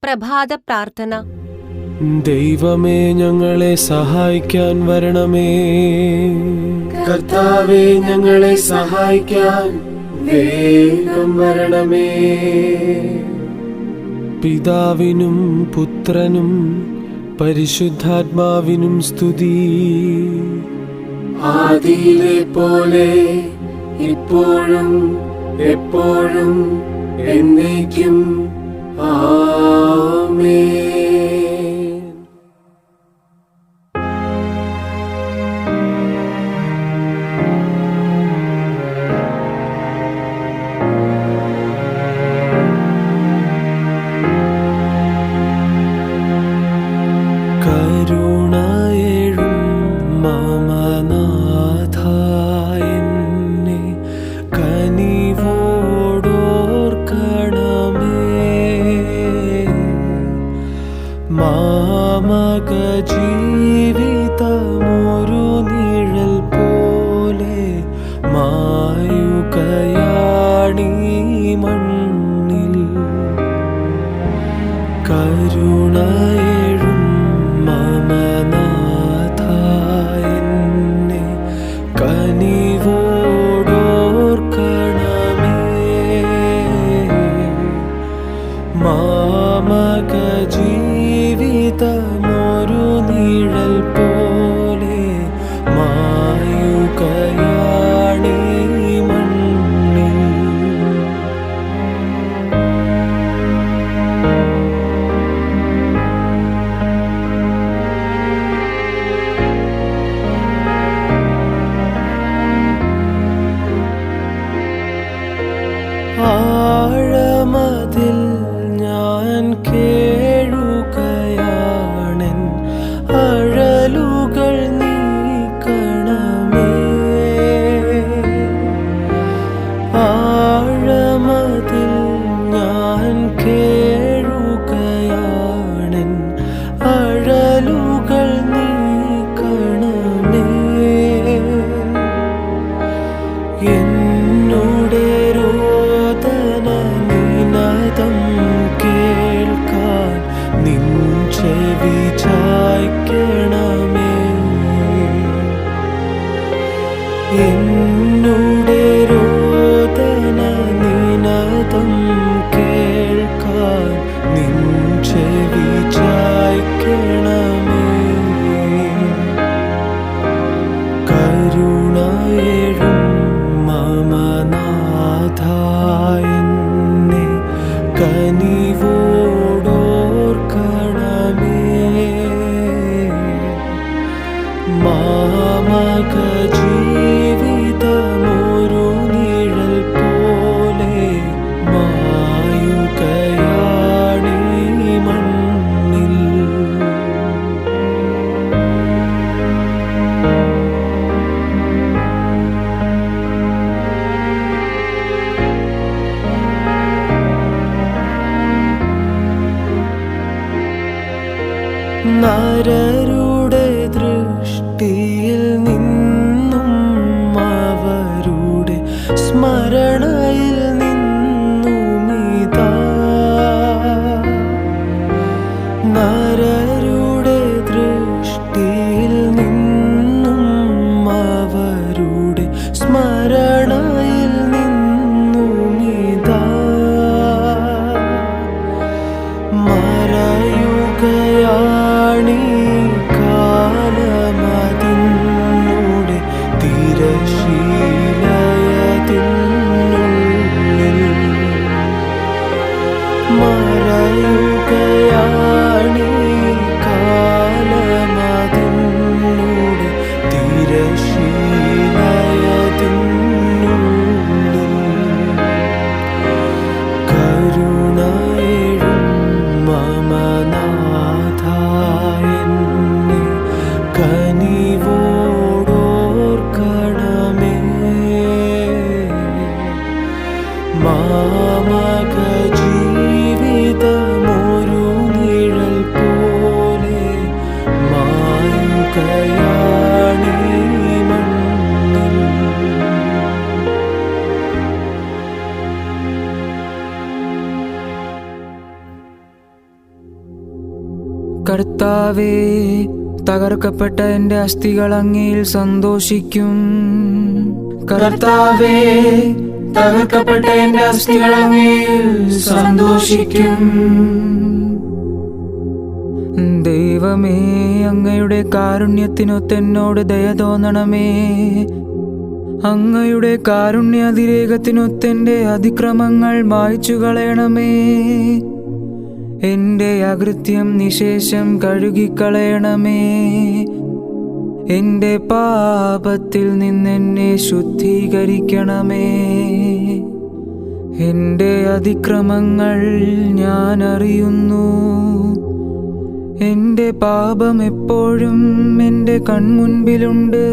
പ്രഭാത പ്രാർത്ഥന. ദൈവമേ, ഞങ്ങളെ സഹായിക്കാൻ വരണമേ. കർത്താവേ, ഞങ്ങളെ സഹായിക്കാൻ വേഗം വരണമേ. പിതാവിനും പുത്രനും പരിശുദ്ധാത്മാവിനും സ്തുതി. ആദിയിലെ പോലെ ഇപ്പോഴും എപ്പോഴും എന്നേക്കും ആമേൻ. കരുണയേഴും മമനാഥ, എന്നെ കനിവോടോർക്കണമേ. മാമക ജീവിതമൊരു നിഴൽ പോലെ മായുകയാണീ മണ്ണിൽ. കരുണയേഴും മമനാഥ, എന്നെ കനിവോടോർക്കണമേ. മാമക ജീവിതമൊരു നിഴൽ പോലെ മായുകയാണീ മണ്ണിൽ. ആഴമതിൽ ഞാൻ കേഴുകയാണെൻ അഴലുകൾ നീക്കണമേ. ആഴമതിൽ ഞാൻ കേഴുകയാണെൻ അഴലുകൾ നീക്കണമേ. എന്നുടെ രോദന നിനാദം കേൾക്കാൻ നിൻ ചെവി ചായ്ക്കണമേ. എന്നുടെ രോദന നിനാദം കേൾക്കാൻ നിൻ ചെവി ചായ്ക്കണമേ. കരുണയേഴും മമനാഥ, എന്നെ കനിവോടോർക്കണമേ. മാമക ജീവിതമൊരു നിഴൽ പോലെ മായുകയാണീ മണ്ണിൽ. നരരുടെ ദൃഷ്ടിയിൽ നിന്നും അവരുടെ സ്മരണയിൽ നിന്നുമിതാ. നരരുടെ ദൃഷ്ടിയിൽ നിന്നും അവരുടെ സ്മരണയിൽ നിന്നുമിതാ. മറയുകയാണീ കാലമതിന്നുടെ തിരശീലയതിനുള്ളിൽ. മറയുകയാണീ കാലമതിന്നുടെ തിരശീലയതിനുള്ളിൽ. കരുണയേഴും മമനാഥ, എന്നെ കനിവോടോർക്കണമേ. മാമക ജീവിതമോ കർത്താവേ, തകർക്കപ്പെട്ട എൻ്റെ അസ്ഥികൾ അങ്ങയിൽ സന്തോഷിക്കും. കർത്താവേ, തകർക്കപ്പെട്ട എന്റെ അസ്ഥികൾ അങ്ങയിൽ സന്തോഷിക്കും. ദൈവമേ, അങ്ങയുടെ കാരുണ്യത്തിനൊത്ത് എന്നോട് ദയ തോന്നണമേ. അങ്ങയുടെ കാരുണ്യാതിരേകത്തിനൊത്ത് എൻ്റെ അതിക്രമങ്ങൾ മായ്ച്ചു കളയണമേ. എൻ്റെ അകൃത്യം നിശേഷം കഴുകിക്കളയണമേ. എൻ്റെ പാപത്തിൽ നിന്നെന്നെ ശുദ്ധീകരിക്കണമേ. എൻ്റെ അതിക്രമങ്ങൾ ഞാൻ അറിയുന്നു. എൻ്റെ പാപം എപ്പോഴും എൻ്റെ കൺമുൻപിലുണ്ട്.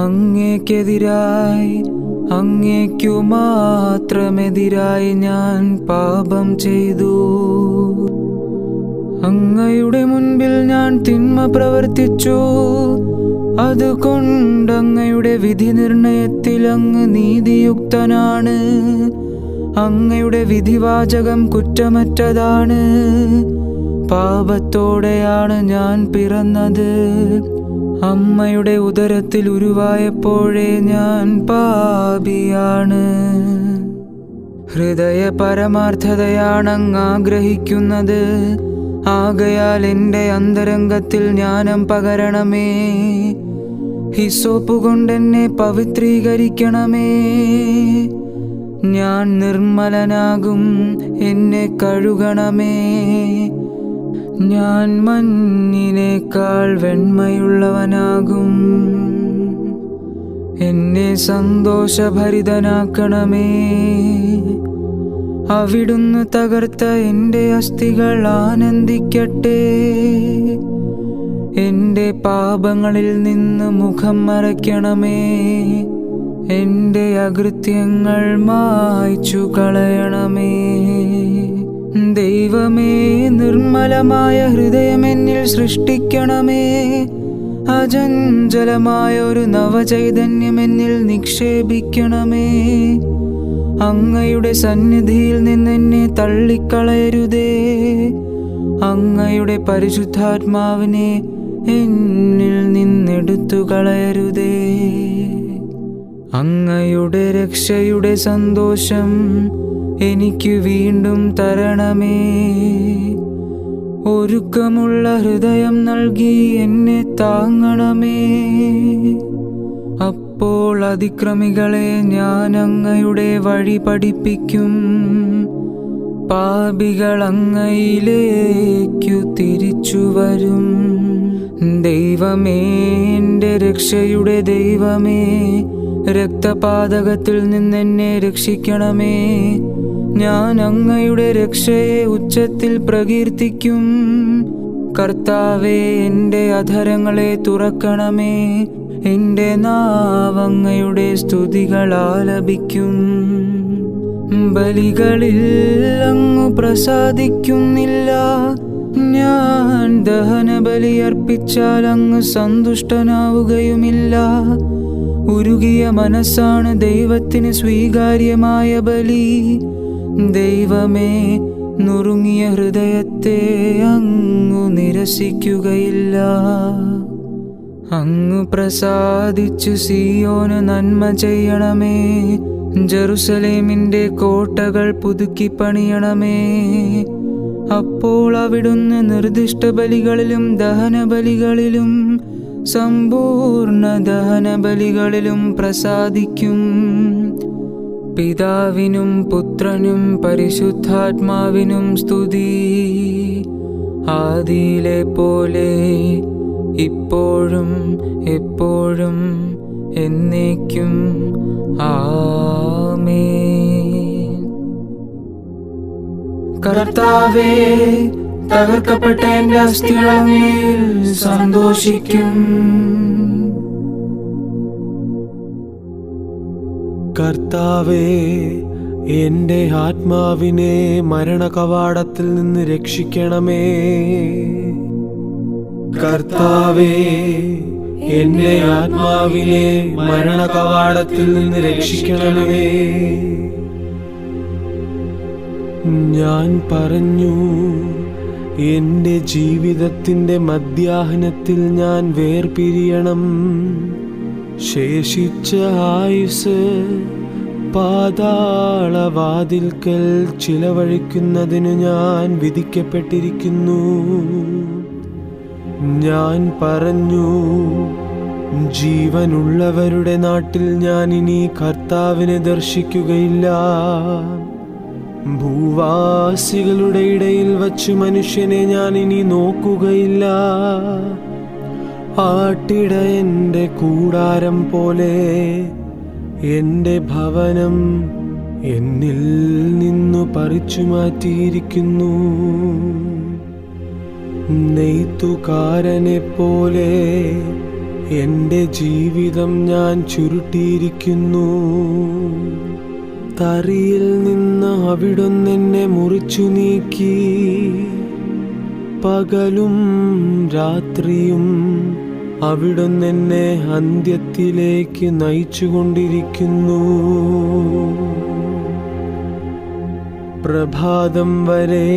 അങ്ങേക്കെതിരായി, അങ്ങേക്കു മാത്രമെതിരായി ഞാൻ പാപം ചെയ്തു. അങ്ങയുടെ മുൻപിൽ ഞാൻ തിന്മ പ്രവർത്തിച്ചു. അതുകൊണ്ട് അങ്ങയുടെ വിധി നിർണയത്തിൽ അങ്ങ് നീതിയുക്തനാണ്. അങ്ങയുടെ വിധിവാചകം കുറ്റമറ്റതാണ്. പാപത്തോടെയാണ് ഞാൻ പിറന്നത്. അമ്മയുടെ ഉദരത്തിൽ ഉരുവായപ്പോഴേ ഞാൻ പാപിയാണ്. ഹൃദയ പരമാർത്ഥതയാണ് അങ്ങ് ആഗ്രഹിക്കുന്നത്. ആകയാൽ എൻ്റെ അന്തരംഗത്തിൽ ജ്ഞാനം പകരണമേ. ഹിസ്സോപ്പ് കൊണ്ടെന്നെ പവിത്രീകരിക്കണമേ. ഞാൻ നിർമ്മലനാകും, എന്നെ കഴുകണമേ. ഞാൻ മഞ്ഞിനേക്കാൾ വെണ്മയുള്ളവനാകും. എന്നെ സന്തോഷഭരിതനാക്കണമേ. അവിടുന്ന് തകർത്ത എൻ്റെ അസ്ഥികൾ ആനന്ദിക്കട്ടെ. എൻ്റെ പാപങ്ങളിൽ നിന്ന് മുഖം മറയ്ക്കണമേ. എൻ്റെ അകൃത്യങ്ങൾ മായ്ച്ചു കളയണമേ. ദൈവമേ, നിർമ്മലമായ ഹൃദയം എന്നിൽ സൃഷ്ടിക്കണമേ. അചഞ്ചലമായ ഒരു നവചൈതന്യം എന്നിൽ നിക്ഷേപിക്കണമേ. അങ്ങയുടെ സന്നിധിയിൽ നിന്നെന്നെ തള്ളിക്കളയരുതേ. അങ്ങയുടെ പരിശുദ്ധാത്മാവിനെ എന്നിൽ നിന്നെടുത്തു കളയരുതേ. അങ്ങയുടെ രക്ഷയുടെ സന്തോഷം എനിക്ക് വീണ്ടും തരണമേ. ഒരുക്കമുള്ള ഹൃദയം നൽകി എന്നെ താങ്ങണമേ. അപ്പോൾ അതിക്രമികളെ ഞാൻ അങ്ങയുടെ വഴി പഠിപ്പിക്കും. പാപികൾ അങ്ങയിലേക്കു തിരിച്ചു വരും. ദൈവമേ, എൻ്റെ രക്ഷയുടെ ദൈവമേ, രക്തപാതകത്തിൽ നിന്നെന്നെ രക്ഷിക്കണമേ. ഞാൻ അങ്ങയുടെ രക്ഷയെ ഉച്ചത്തിൽ പ്രകീർത്തിക്കും. കർത്താവേ, എൻ്റെ അധരങ്ങളെ തുറക്കണമേ. എൻ്റെ നാവ് അങ്ങയുടെ സ്തുതികൾ ആലപിക്കും. ബലികളിൽ അങ്ങ് പ്രസാദിക്കുന്നില്ല. ഞാൻ ദഹനബലി അർപ്പിച്ചാൽ അങ്ങ് സന്തുഷ്ടനാവുകയുമില്ല. ഉരുകിയ മനസ്സാണ് ദൈവത്തിന് സ്വീകാര്യമായ ബലി. ദൈവമേ, നുറുങ്ങിയ ഹൃദയത്തെ അങ്ങു നിരസിക്കുകയില്ല. അങ്ങ് പ്രസാദിച്ചു സിയോന് നന്മ ചെയ്യണമേ. ജെറുസലേമിൻ്റെ കോട്ടകൾ പുതുക്കി പണിയണമേ. അപ്പോൾ അവിടുന്ന് നിർദ്ദിഷ്ട ബലികളിലും ദഹനബലികളിലും സമ്പൂർണ്ണ ദഹനബലികളിലും പ്രസാദിക്കും. പിതാവിനും പുത്രനും പരിശുദ്ധാത്മാവിനും സ്തുതി. ആദിയിലെ പോലെ ഇപ്പോഴും എപ്പോഴും എന്നേക്കും. ആമേൻ. കർത്താവേ, തകർക്കപ്പെട്ട എന്റെ അസ്ഥികൾ അങ്ങയിൽ സന്തോഷിക്കും. കർത്താവേ, എൻ്റെ ആത്മാവിനെ മരണകവാടത്തിൽ നിന്ന് രക്ഷിക്കണമേ. കർത്താവേ, എന്റെ ആത്മാവിനെ മരണകവാടത്തിൽ നിന്ന് രക്ഷിക്കണമേ. ഞാൻ പറഞ്ഞു, എൻ്റെ ജീവിതത്തിൻ്റെ മധ്യാഹ്നത്തിൽ ഞാൻ വേർപിരിയണം. ശേഷിച്ച ആയുസ് പാതാളവാതിൽക്കൽ ചിലവഴിക്കുന്നതിനു ഞാൻ വിധിക്കപ്പെട്ടിരിക്കുന്നു. ഞാൻ പറഞ്ഞു, ജീവനുള്ളവരുടെ നാട്ടിൽ ഞാൻ ഇനി കർത്താവിനെ ദർശിക്കുകയില്ല. ഭൂവാസികളുടെ ഇടയിൽ വച്ച് മനുഷ്യനെ ഞാൻ ഇനി നോക്കുകയില്ല. ആട്ടിടയന്റെ കൂടാരം പോലെ എൻ്റെ ഭവനം എന്നിൽ നിന്നു പറിച്ചു മാറ്റിയിരിക്കുന്നു. നെയ്ത്തുകാരനെ പോലെ എൻ്റെ ജീവിതം ഞാൻ ചുരുട്ടിയിരിക്കുന്നു. തറിയിൽ നിന്ന് അവിടുന്നെന്നെ മുറിച്ചു നീക്കി. പകലും രാത്രിയും അവിടുന്നെന്നെ അന്ത്യത്തിലേക്ക് നയിച്ചുകൊണ്ടിരിക്കുന്നു. പ്രഭാതം വരെ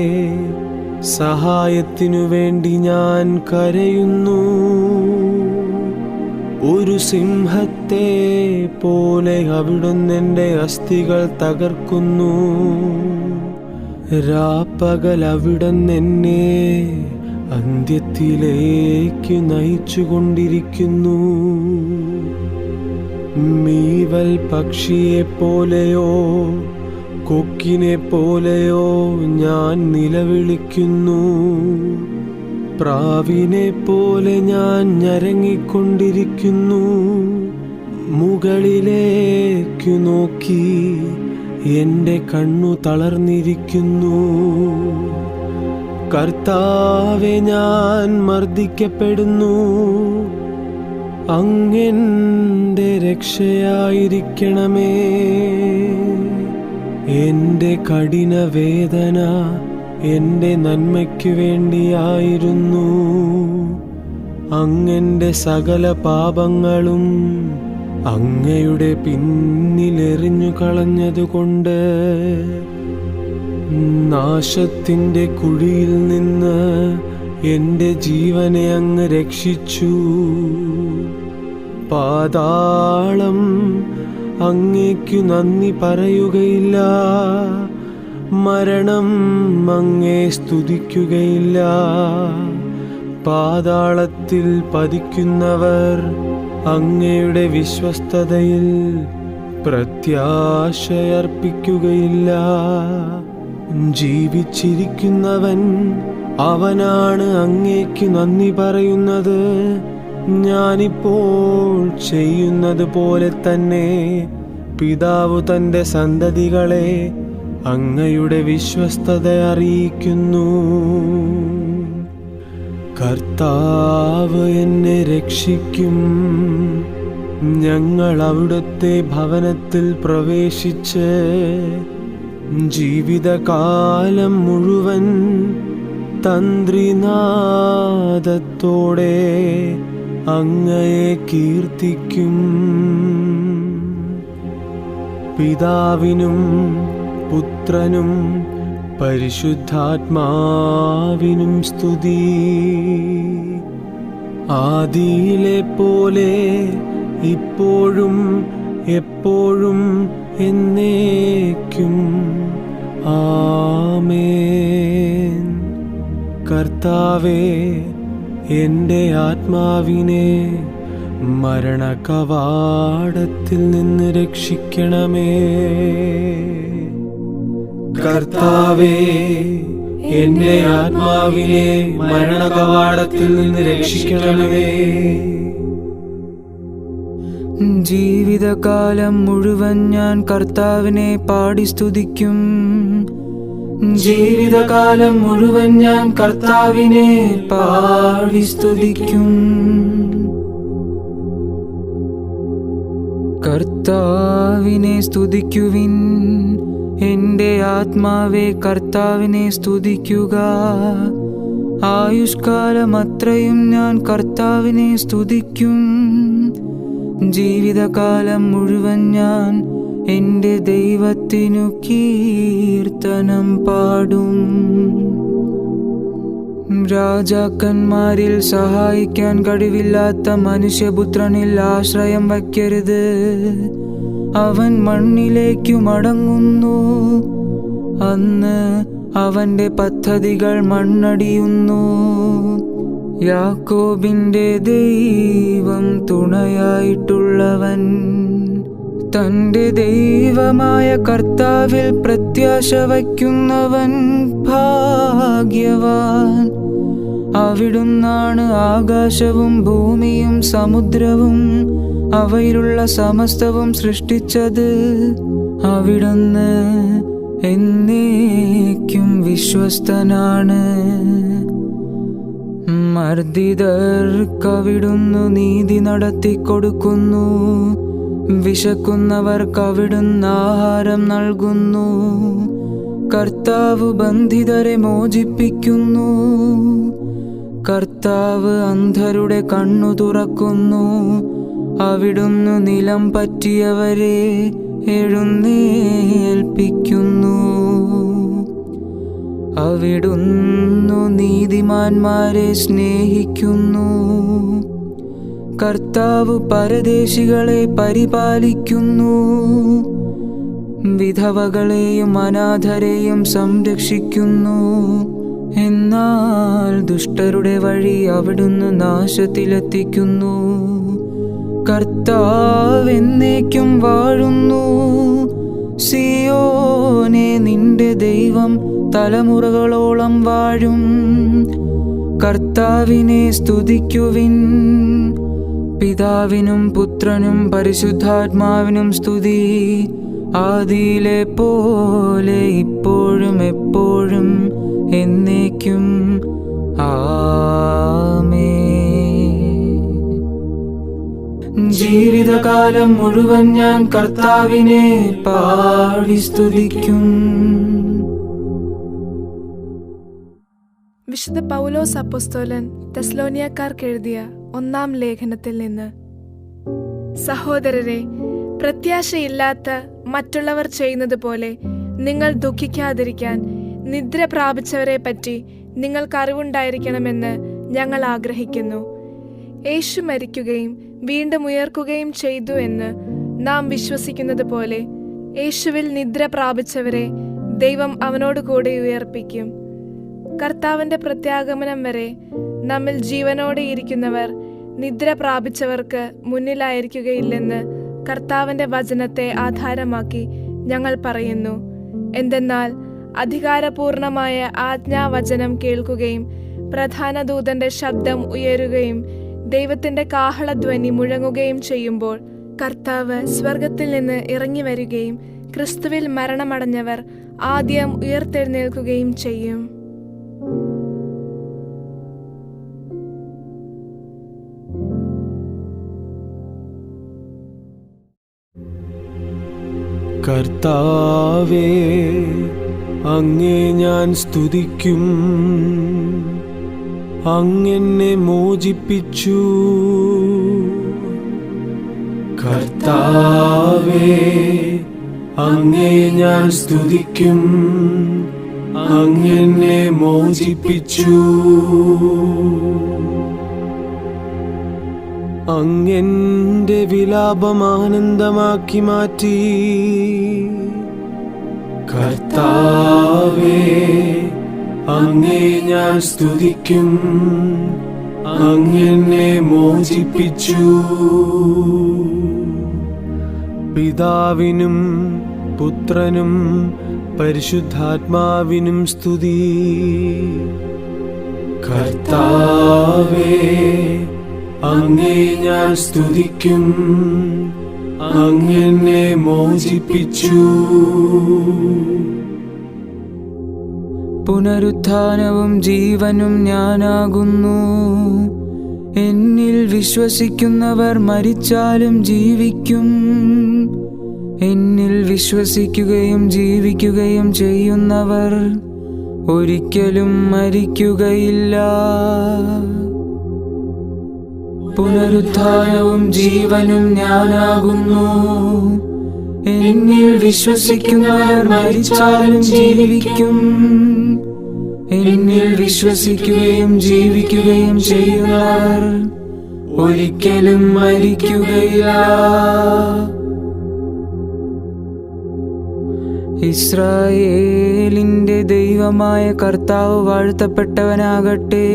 സഹായത്തിനു വേണ്ടി ഞാൻ കരയുന്നു. ഒരു സിംഹത്തെ പോലെ അവിടുന്നെൻ്റെ അസ്ഥികൾ തകർക്കുന്നു. രാപ്പകൽ അവിടുന്നെന്നെ അന്ത്യത്തിലേക്ക് നയിച്ചുകൊണ്ടിരിക്കുന്നു. മീവൽ പക്ഷിയെപ്പോലെയോ കൊക്കിനെ പോലെയോ ഞാൻ നിലവിളിക്കുന്നു. പ്രാവിനെ പോലെ ഞാൻ ഞരങ്ങിക്കൊണ്ടിരിക്കുന്നു. മുകളിലേക്കു നോക്കി എൻ്റെ കണ്ണു തളർന്നിരിക്കുന്നു. കർത്താവേ, ഞാൻ മർദ്ദിക്കപ്പെടുന്നു. അങ്ങെൻ്റെ രക്ഷയായിരിക്കണമേ. എൻ്റെ കഠിന വേദന എൻ്റെ നന്മയ്ക്കു വേണ്ടിയായിരുന്നു. അങ്ങൻ്റെ സകല പാപങ്ങളും അങ്ങയുടെ പിന്നിലെറിഞ്ഞു കളഞ്ഞതുകൊണ്ട് നാശത്തിൻ്റെ കുഴിയിൽ നിന്ന് എൻ്റെ ജീവനെ അങ്ങ് രക്ഷിച്ചു. പാതാളം അങ്ങേക്കു നന്ദി പറയുകയില്ല. മരണം അങ്ങേ സ്തുതിക്കുകയില്ല. പാതാളത്തിൽ പതിക്കുന്നവർ അങ്ങയുടെ വിശ്വസ്തതയിൽ പ്രത്യാശയർപ്പിക്കുകയില്ല. ജീവിച്ചിരിക്കുന്നവൻ അവനാണ് അങ്ങേക്കു നന്ദി പറയുന്നത്. ഞാനിപ്പോൾ ചെയ്യുന്നത് പോലെ തന്നെ പിതാവ് തൻ്റെ സന്തതികളെ അങ്ങയുടെ വിശ്വസ്തത അറിയിക്കുന്നു. കർത്താവ് എന്നെ രക്ഷിക്കും. ഞങ്ങൾ അവിടുത്തെ ഭവനത്തിൽ പ്രവേശിച്ച് ജീവിതകാലം മുഴുവൻ തന്ത്രിനാദത്തോടെ അങ്ങയെ കീർത്തിക്കും. പിതാവിനും പുത്രനും പരിശുദ്ധാത്മാവിനും സ്തുതി. ആദിയിലെ പോലെ ഇപ്പോഴും എപ്പോഴും എന്നേക്കും. ആമേൻ. കർത്താവേ, എൻ്റെ ആത്മാവിനെ മരണകവാടത്തിൽ നിന്ന് രക്ഷിക്കണമേ. കർത്താവേ, എൻ്റെ ആത്മാവിനെ മരണകവാടത്തിൽ നിന്ന് രക്ഷിക്കണമേ. ജീവിതകാലം മുഴുവൻ ഞാൻ കർത്താവിനെ പാടി സ്തുതിക്കും. ജീവിതകാലം മുഴുവൻ ഞാൻ കർത്താവിനെ പാടി സ്തുതിക്കും. കർത്താവിനെ സ്തുതിക്കുവിൻ. എൻ്റെ ആത്മാവേ, കർത്താവിനെ സ്തുതിക്കുക. ആയുഷ്കാലം അത്രയും ഞാൻ കർത്താവിനെ സ്തുതിക്കും. ജീവിതകാലം മുഴുവൻ ഞാൻ എൻ്റെ ദൈവത്തിനു കീർത്തനം പാടും. രാജാക്കന്മാരിൽ സഹായിക്കാൻ കഴിവില്ലാത്ത മനുഷ്യപുത്രനിൽ ആശ്രയം വയ്ക്കരുത്. അവൻ മണ്ണിലേക്കു മടങ്ങുന്നു. അന്ന് അവന്റെ പദ്ധതികൾ മണ്ണടിയുന്നു. യാക്കോബിന്റെ ദൈവം തുണയായിട്ടുള്ളവൻ, തന്റെ ദൈവമായ കർത്താവിൽ പ്രത്യാശ വയ്ക്കുന്നവൻ ഭാഗ്യവാൻ. അവിടുന്നാണ് ആകാശവും ഭൂമിയും സമുദ്രവും അവയിലുള്ള സമസ്തവും സൃഷ്ടിച്ചത്. അവിടുന്ന് എന്നേക്കും വിശ്വസ്തനാണ്. മർദ്ദിതർക്കവിടുന്ന് നീതി നടത്തിക്കൊടുക്കുന്നു. വിശക്കുന്നവർക്കവിടുന്ന് ആഹാരം നൽകുന്നു. കർത്താവ് ബന്ധിതരെ മോചിപ്പിക്കുന്നു. കർത്താവ് അന്ധരുടെ കണ്ണു തുറക്കുന്നു. അവിടുന്ന് നിലം പറ്റിയവരെ എഴുന്നേൽപ്പിക്കുന്നു. അവിടുന്ന് നീതിമാന്മാരെ സ്നേഹിക്കുന്നു. കർത്താവ് പരദേശികളെ പരിപാലിക്കുന്നു. വിധവകളെയും അനാഥരെയും സംരക്ഷിക്കുന്നു. എന്നാൽ ദുഷ്ടരുടെ വഴി അവിടുന്ന് നാശത്തിലെത്തിക്കുന്നു. കർത്താവ് എന്നേക്കും വാഴുന്നു. സിയോനെ, നിന്റെ ദൈവം തലമുറകളോളം വാഴും. കർത്താവിനെ സ്തുതിക്കുവിൻ. പിതാവിനും പുത്രനും പരിശുദ്ധാത്മാവിനും സ്തുതി. ആദിയിലെ പോലെ ഇപ്പോഴും എപ്പോഴും എന്നേക്കും. ആമേൻ. ജീവിതകാലം മുഴുവൻ ഞാൻ കർത്താവിനെ പാടി സ്തുതിക്കും. വിശുദ്ധ പൗലോസ് അപ്പോസ്തലൻ തെസ്സലോനിയക്കാർക്ക് എഴുതിയ 1-ാം ലേഖനത്തിൽ നിന്ന്: സഹോദരരെ, പ്രത്യാശയില്ലാത്ത മറ്റുള്ളവർ ചെയ്യുന്നത് പോലെ നിങ്ങൾ ദുഃഖിക്കാതിരിക്കാൻ നിദ്ര പ്രാപിച്ചവരെ പറ്റി നിങ്ങൾക്ക് അറിവുണ്ടായിരിക്കണമെന്ന് ഞങ്ങൾ ആഗ്രഹിക്കുന്നു. യേശു മരിക്കുകയും വീണ്ടും ഉയർക്കുകയും ചെയ്തു എന്ന് നാം വിശ്വസിക്കുന്നത് പോലെ യേശുവിൽ നിദ്ര പ്രാപിച്ചവരെ ദൈവം അവനോട് കൂടെ ഉയർപ്പിക്കും. കർത്താവിന്റെ പ്രത്യാഗമനം വരെ നമ്മിൽ ജീവനോടെ ഇരിക്കുന്നവർ നിദ്ര പ്രാപിച്ചവർക്ക് മുന്നിലായിരിക്കുകയില്ലെന്ന് കർത്താവിന്റെ വചനത്തെ ആധാരമാക്കി ഞങ്ങൾ പറയുന്നു. എന്തെന്നാൽ അധികാരപൂർണമായ ആജ്ഞാവചനം കേൾക്കുകയും പ്രധാന ദൂതന്റെ ശബ്ദം ഉയരുകയും ദൈവത്തിന്റെ കാഹളധ്വനി മുഴങ്ങുകയും ചെയ്യുമ്പോൾ കർത്താവ് സ്വർഗത്തിൽ നിന്ന് ഇറങ്ങി വരികയും ക്രിസ്തുവിൽ മരണമടഞ്ഞവർ ആദ്യം ഉയർത്തെഴുന്നേൽക്കുകയും ചെയ്യും. കർത്താവേ, അങ്ങേ ഞാൻ സ്തുതിക്കും. അങ്ങെന്നെ മോചിപ്പിച്ചു. കർത്താവേ, അങ്ങേ ഞാൻ സ്തുതിക്കും. അങ്ങെന്നെ മോചിപ്പിച്ചു. അങ്ങെന്റെ വിലാപം ആനന്ദമാക്കി മാറ്റി. കർത്താവേ, അങ്ങേ ഞാൻ സ്തുതിക്കും. അങ്ങെന്നെ മോചിപ്പിച്ചു. പിതാവിനും പുത്രനും പരിശുദ്ധാത്മാവിനും സ്തുതി. കർത്താവേ, അങ്ങേ ഞാൻ സ്തുതിക്കും. അങ്ങെന്നെ മോചിപ്പിച്ചു. പുനരുത്ഥാനവും ജീവനും ഞാനാകുന്നു. എന്നിൽ വിശ്വസിക്കുന്നവർ മരിച്ചാലും ജീവിക്കും. എന്നിൽ വിശ്വസിക്കുകയും ജീവിക്കുകയും ചെയ്യുന്നവർ ഒരിക്കലും മരിക്കുകയില്ല. പുനരുത്ഥാനവും ജീവനും ഞാനാകുന്നു. എന്നിൽ വിശ്വസിക്കുന്നവർ മരിച്ചാലും ജീവിക്കും. എന്നിൽ വിശ്വസിക്കുകയും ജീവിക്കുകയും ചെയ്യുന്നവർ ഒരിക്കലും മരിക്കുകയില്ല. ഇസ്രായേലിന്റെ ദൈവമായ കർത്താവ് വാഴ്ത്തപ്പെട്ടവനാകട്ടെ.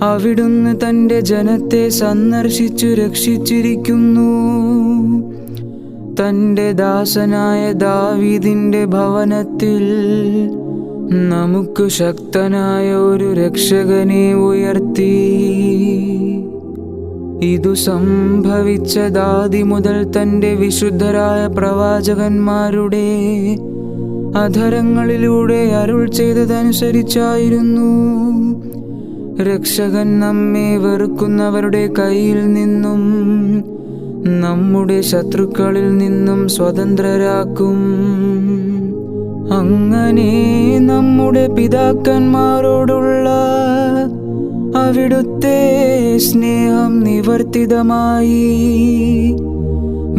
അവിടുന്ന് തന്റെ ജനത്തെ സന്ദർശിച്ചു രക്ഷിച്ചിരിക്കുന്നു. തന്റെ ദാസനായ ദാവീദിന്റെ ഭവനത്തിൽ നമുക്ക് ശക്തനായ ഒരു രക്ഷകനെ ഉയർത്തി. ഇതു സംഭവിച്ചതാദി മുതൽ തന്റെ വിശുദ്ധരായ പ്രവാചകന്മാരുടെ അധരങ്ങളിലൂടെ അരുൾ ചെയ്തതനുസരിച്ചായിരുന്നു. രക്ഷകൻ നമ്മെ വെറുക്കുന്നവരുടെ കയ്യിൽ നിന്നും നമ്മുടെ ശത്രുക്കളിൽ നിന്നും സ്വതന്ത്രരാക്കും. അങ്ങനെ നമ്മുടെ പിതാക്കന്മാരോടുള്ള അവിടുത്തെ സ്നേഹം നിവർത്തിതമായി.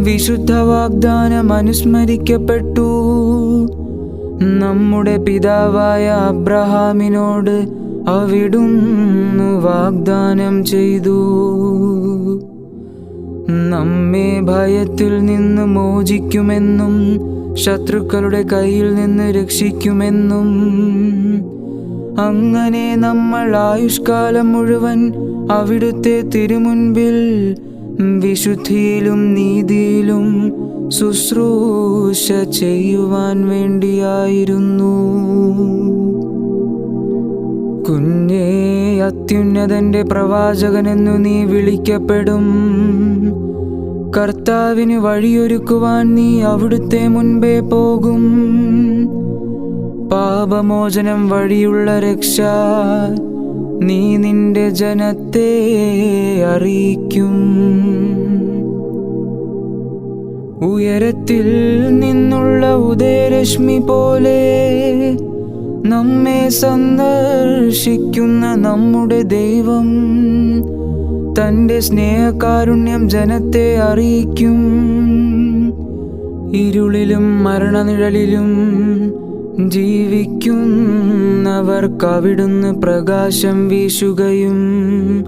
വിശുദ്ധ വാഗ്ദാനം അനുസ്മരിക്കപ്പെട്ടു. നമ്മുടെ പിതാവായ അബ്രഹാമിനോട് അവിടുന്ന് വാഗ്ദാനം ചെയ്തു. നമ്മെ ഭയത്തിൽ നിന്ന് മോചിക്കുമെന്നും ശത്രുക്കളുടെ കയ്യിൽ നിന്ന് രക്ഷിക്കുമെന്നും. അങ്ങനെ നമ്മൾ ആയുഷ്കാലം മുഴുവൻ അവിടുത്തെ തിരുമുൻപിൽ വിശുദ്ധിയിലും നീതിയിലും ശുശ്രൂഷ ചെയ്യുവാൻ വേണ്ടിയായിരുന്നു. കുഞ്ഞേ, അത്യുന്നതന്റെ പ്രവാചകനെന്നു നീ വിളിക്കപ്പെടും. കർത്താവിന് വഴിയൊരുക്കുവാൻ നീ അവിടുത്തെ മുൻപേ പോകും. പാപമോചനം വഴിയുള്ള രക്ഷ നീ നിന്റെ ജനത്തെ അറിയിക്കും. ഉയരത്തിൽ നിന്നുള്ള ഉദയരശ്മി പോലെ നമ്മെ സന്ദർശിക്കുന്ന നമ്മുടെ ദൈവം തന്റെ സ്നേഹകാരുണ്യം ജനത്തെ അറിയിക്കും. ഇരുളിലും മരണനിഴലിലും ജീവിക്കുന്നവർക്ക് അവിടുന്ന് പ്രകാശം വീശുകയും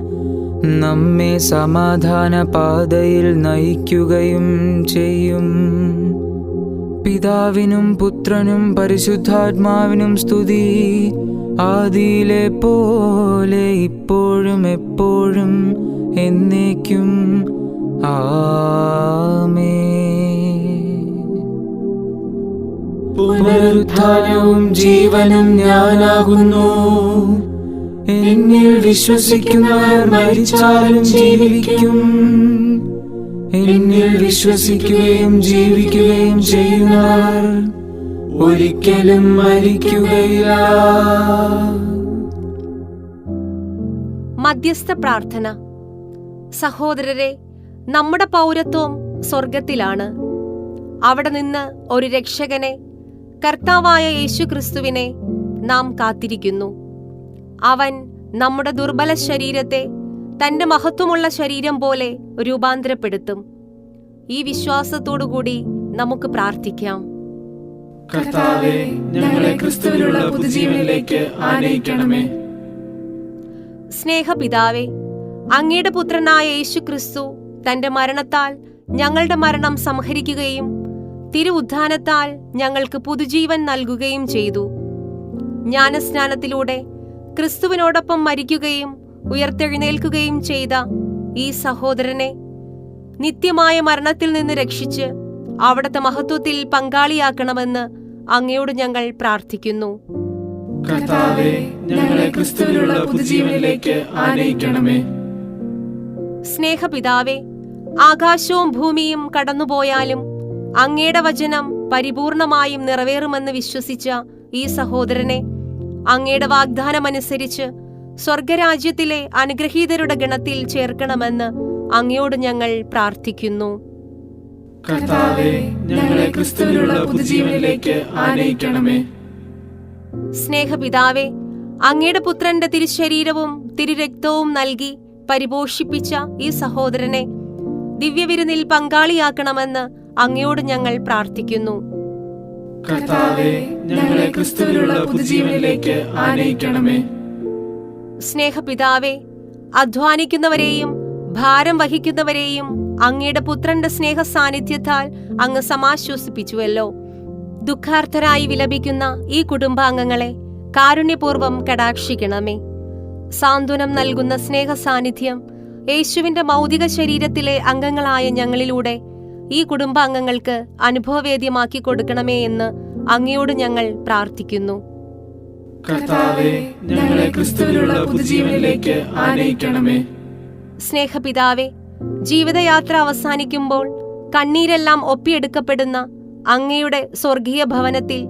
നമ്മെ സമാധാന പാതയിൽ നയിക്കുകയും ചെയ്യും. പിതാവിനും പുത്രനും പരിശുദ്ധാത്മാവിനും സ്തുതി, ആദിയിലെ പോലെ ഇപ്പോഴും എപ്പോഴും എന്നേക്കും. ആമേൻ. പുനരുത്ഥാനവും ജീവനും ഞാനാകുന്നു. എന്നിൽ വിശ്വസിക്കുന്നവർ മരിച്ചാലും ജീവിക്കും. എന്നിൽ വിശ്വസിക്കുകയും ജീവിക്കുകയും ചെയ്യുന്നവർ ഒരിക്കലും മരിക്കുകയില്ല. മധ്യസ്ഥ പ്രാർത്ഥന. സഹോദരരെ, നമ്മുടെ പൗരത്വം സ്വർഗത്തിലാണ്. അവിടെ നിന്ന് ഒരു രക്ഷകനെ, കർത്താവായ യേശുക്രിസ്തുവിനെ നാം കാത്തിരിക്കുന്നു. അവൻ നമ്മുടെ ദുർബല ശരീരത്തെ തന്റെ മഹത്വമുള്ള ശരീരം പോലെ രൂപാന്തരപ്പെടുത്തും. ഈ വിശ്വാസത്തോടുകൂടി നമുക്ക് പ്രാർത്ഥിക്കാം. കർത്താവേ, ഞങ്ങളെ ക്രിസ്തുവിലുള്ള പുതുജീവനിലേക്ക് ആനയിക്കണമേ. സ്നേഹപിതാവേ, അങ്ങയുടെ പുത്രനായ യേശുക്രിസ്തു തന്റെ മരണത്താൽ ഞങ്ങളുടെ മരണം സംഹരിക്കുകയും തിരുഉത്ഥാനത്താൽ ഞങ്ങൾക്ക് പുതുജീവൻ നൽകുകയും ചെയ്തു. ജ്ഞാനസ്നാനത്തിലൂടെ ക്രിസ്തുവിനോടൊപ്പം മരിക്കുകയും ഉയർത്തെഴുന്നേൽക്കുകയും ചെയ്ത ഈ സഹോദരനെ നിത്യമായ മരണത്തിൽ നിന്ന് രക്ഷിച്ച് അവിടുത്തെ മഹത്വത്തിൽ പങ്കാളിയാക്കണമെന്ന് അങ്ങയോട് ഞങ്ങൾ പ്രാർത്ഥിക്കുന്നു. കർത്താവേ, ഞങ്ങളെ ക്രിസ്തുവിലുള്ള പുതുജീവനിലേക്ക് ആനയിക്കണമേ. സ്നേഹപിതാവേ, ആകാശവും ഭൂമിയും കടന്നുപോയാലും അങ്ങയുടെ വചനം പരിപൂർണമായും നിറവേറുമെന്ന് വിശ്വസിച്ച ഈ സഹോദരനെ അങ്ങയുടെ വാഗ്ദാനമനുസരിച്ച് സ്വർഗരാജ്യത്തിലെ അനുഗ്രഹീതരുടെ ഗണത്തിൽ ചേർക്കണമെന്ന് അങ്ങയോട് ഞങ്ങൾ പ്രാർത്ഥിക്കുന്നു. കർത്താവേ, ഞങ്ങളെ ക്രിസ്തുവിലുള്ള പുതുജീവനിലേക്ക് ആനയിക്കണമേ. സ്നേഹപിതാവേ, അങ്ങയുടെ പുത്രന്റെ തിരുശരീരവും തിരുരക്തവും നൽകി പരിപോഷിപ്പിച്ച ഈ സഹോദരനെ ദിവ്യവിരുന്നിൽ പങ്കാളിയാക്കണമെന്ന് അങ്ങയോട് ഞങ്ങൾ പ്രാർത്ഥിക്കുന്നു. കർത്താവേ, ഞങ്ങളെ ക്രിസ്തുവിലുള്ള പുതുജീവനിലേക്ക് ആനയിക്കണമേ. സ്നേഹപിതാവേ, അധ്വാനിക്കുന്നവരെയും ഭാരം വഹിക്കുന്നവരെയും അങ്ങയുടെ പുത്രന്റെ സ്നേഹ സാന്നിധ്യത്താൽ അങ്ങ് സമാശ്വസിപ്പിച്ചുവല്ലോ. ദുഃഖാർത്ഥരായി വിലപിക്കുന്ന ഈ കുടുംബാംഗങ്ങളെ കാരുണ്യപൂർവ്വം കടാക്ഷിക്കണമേ. സാന്ത്വനം നൽകുന്ന സ്നേഹ സാന്നിധ്യം യേശുവിന്റെ മൗതിക ശരീരത്തിലെ അംഗങ്ങളായ ഞങ്ങളിലൂടെ ഈ കുടുംബാംഗങ്ങൾക്ക് അനുഭവവേദ്യമാക്കി കൊടുക്കണമേ എന്ന് അങ്ങയോട് ഞങ്ങൾ പ്രാർത്ഥിക്കുന്നു. കർത്താവേ, ഞങ്ങളെ ക്രിസ്തുവിലുള്ള പുതുജീവനിലേക്ക് ആനയിക്കണമേ. സ്നേഹപിതാവേ, ജീവിതയാത്ര അവസാനിക്കുമ്പോൾ കണ്ണീരെല്ലാം ഒപ്പിയെടുക്കപ്പെടുന്ന അങ്ങയുടെ സ്വർഗീയ ഭവനത്തിൽ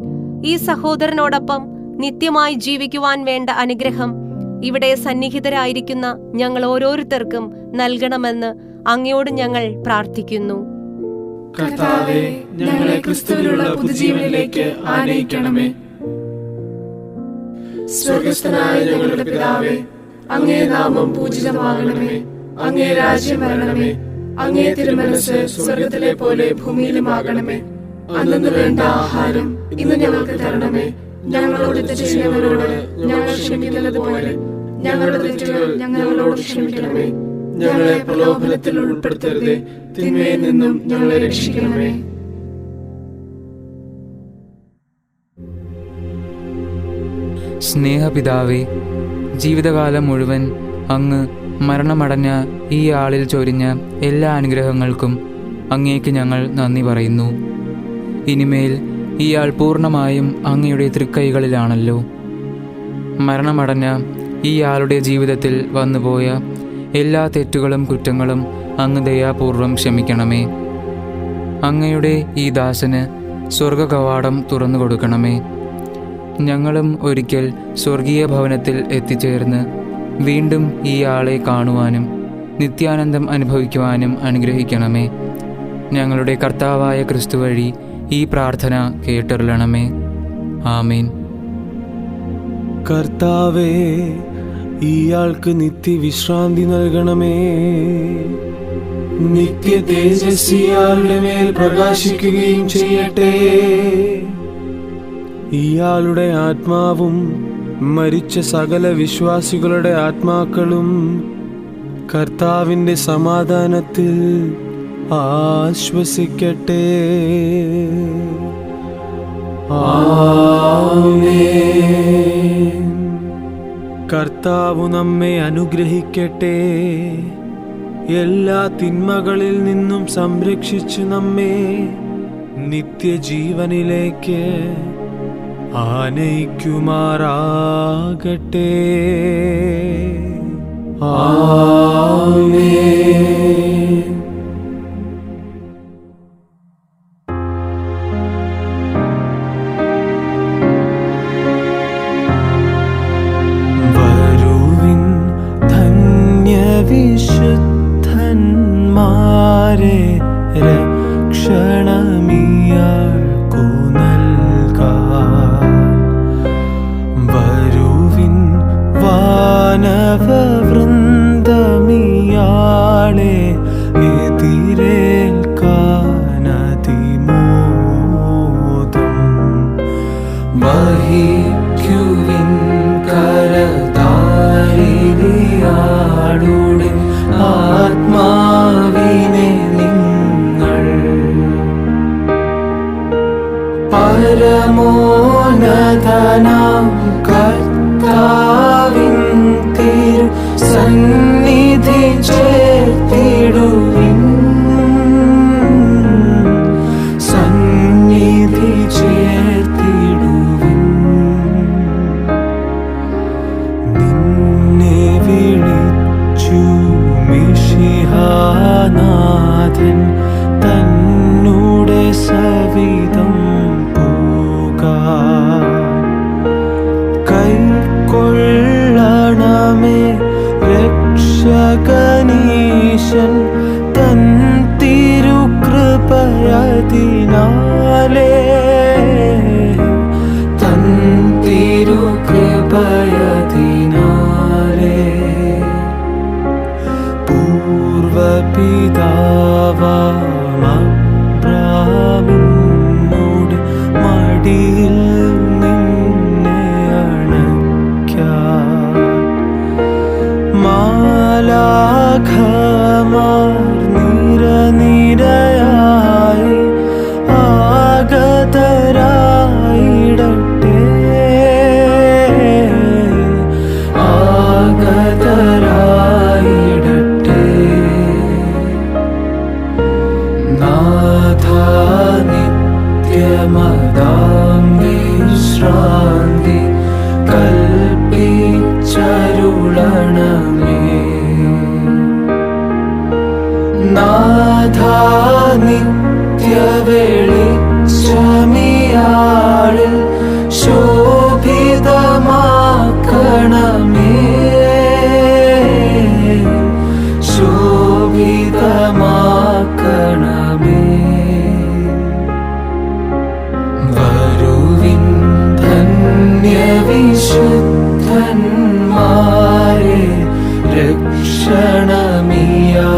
ഈ സഹോദരനോടൊപ്പം നിത്യമായി ജീവിക്കുവാൻ വേണ്ട അനുഗ്രഹം ഇവിടെ സന്നിഹിതരായിരിക്കുന്ന ഞങ്ങൾ ഓരോരുത്തർക്കും നൽകണമെന്ന് അങ്ങയോട് ഞങ്ങൾ പ്രാർത്ഥിക്കുന്നു. കർത്താവേ, ഞങ്ങളെ ക്രിസ്തുവിലുള്ള പുതുജീവനിലേക്ക് ആനയിക്കണമേ. സ്വർഗസ്ഥനായ ഞങ്ങളുടെ പിതാവേ, അങ്ങേ നാമം പൂജിതമാകണമേ. അങ്ങേ രാജ്യം വരണമേ. അങ്ങേ തിരുമനസ് സ്വർഗത്തിലെ പോലെ ഭൂമിയിലുമാകണമേ. അന്നു വേണ്ട ആഹാരം ഇന്ന് ഞങ്ങൾക്ക് തരണമേ. ഞങ്ങളോട് തെറ്റ് ചെയ്യുന്നവരോട് ഞങ്ങൾ ക്ഷമിക്കുന്നത് പോലെ ഞങ്ങളുടെ തെറ്റുകൾ ഞങ്ങളോട് ക്ഷമിക്കണമേ. ഞങ്ങളെ പ്രലോഭനത്തിൽ ഉൾപ്പെടുത്തരുതേ, തിന്മയിൽ നിന്നും ഞങ്ങളെ രക്ഷിക്കണമേ. സ്നേഹപിതാവേ, ജീവിതകാലം മുഴുവൻ അങ്ങ് മരണമടഞ്ഞ ഈ ആളിൽ ചൊരിഞ്ഞ എല്ലാ അനുഗ്രഹങ്ങൾക്കും അങ്ങേക്ക് ഞങ്ങൾ നന്ദി പറയുന്നു. ഇനിമേൽ ഇയാൾ പൂർണ്ണമായും അങ്ങയുടെ തൃക്കൈകളിലാണല്ലോ. മരണമടഞ്ഞ ഈ ആളുടെ ജീവിതത്തിൽ വന്നുപോയ എല്ലാ തെറ്റുകളും കുറ്റങ്ങളും അങ്ങ് ദയാപൂർവം ക്ഷമിക്കണമേ. അങ്ങയുടെ ഈ ദാസന് സ്വർഗകവാടം തുറന്നു കൊടുക്കണമേ. ഞങ്ങളും ഒരിക്കൽ സ്വർഗീയ ഭവനത്തിൽ എത്തിച്ചേർന്ന് വീണ്ടും ഈ ആളെ കാണുവാനും നിത്യാനന്ദം അനുഭവിക്കുവാനും അനുഗ്രഹിക്കണമേ. ഞങ്ങളുടെ കർത്താവായ ക്രിസ്തു വഴി ഈ പ്രാർത്ഥന കേട്ടരുളണമേ. ആമേൻ. കർത്താവേ, ഇയാൾക്ക് നിത്യവിശ്രാന്തി നൽകണമേ. നിത്യ തേജസ് ഇയാളുടെ മേൽ പ്രകാശിക്കുകയും ചെയ്യട്ടെ. ഇയാളുടെ ആത്മാവും മരിച്ച സകല വിശ്വാസികളുടെ ആത്മാക്കളും കർത്താവിൻ്റെ സമാധാനത്തിൽ ആശ്വസിക്കട്ടെ. ആമേൻ. കർത്താവ് നമ്മെ അനുഗ്രഹിക്കട്ടെ. എല്ലാ തിന്മകളിൽ നിന്നും സംരക്ഷിച്ച് നമ്മെ നിത്യജീവനിലേക്ക് ആനയിക്കുമാറാകട്ടെ. ആമേൻ. വരുവിൻ ധന്യവിശുദ്ധന്മാരെ, രക്ഷണമിയാൾക്കു നൽകാൻ. വരുവിൻ വാനവവൃന്ദമിയാളെ എതിരേൽക്കാനതിമോദം. വഹിക്കുവിൻ കരതാരിയാളുടെ ആത്മാവിനെ നിങ്ങൾ പരമോന്നതനാം കർത്താവിൻ തിരു സന്നിധി ചേർത്തിടുവിൻ. സന്നിധി ചേർത്തിടുവിൻ. നിന്നെ വിളിച്ചു മിശിഹാനാഥൻ തന്നോടെ സവിധം പോകാൻ. കൈക്കൊള്ളണമേ രക്ഷകനീശൻ തൻ തിരുകൃപയതിനാലേ. തൻ തിരുകൃപയതിനാലേ. പൂർവപിതാവാം അബ്രാഹാമിനോട് മടി നിരനിരയായി ആഗതരായിടട്ടെ, ആഗതരായിടട്ടെ. നാഥ നിത്യമതാം വിശ്രാന്തി കൽപ്പിച്ചരുളണമേ. നാഥ നിത്യവെളിച്ചമിയാളിൽ ശോഭിതമാക്കണമേ, ശോഭിതമാക്കണമേ. വരുവിൻ ധന്യവിശുദ്ധന്മാരെ, രക്ഷണമിയാ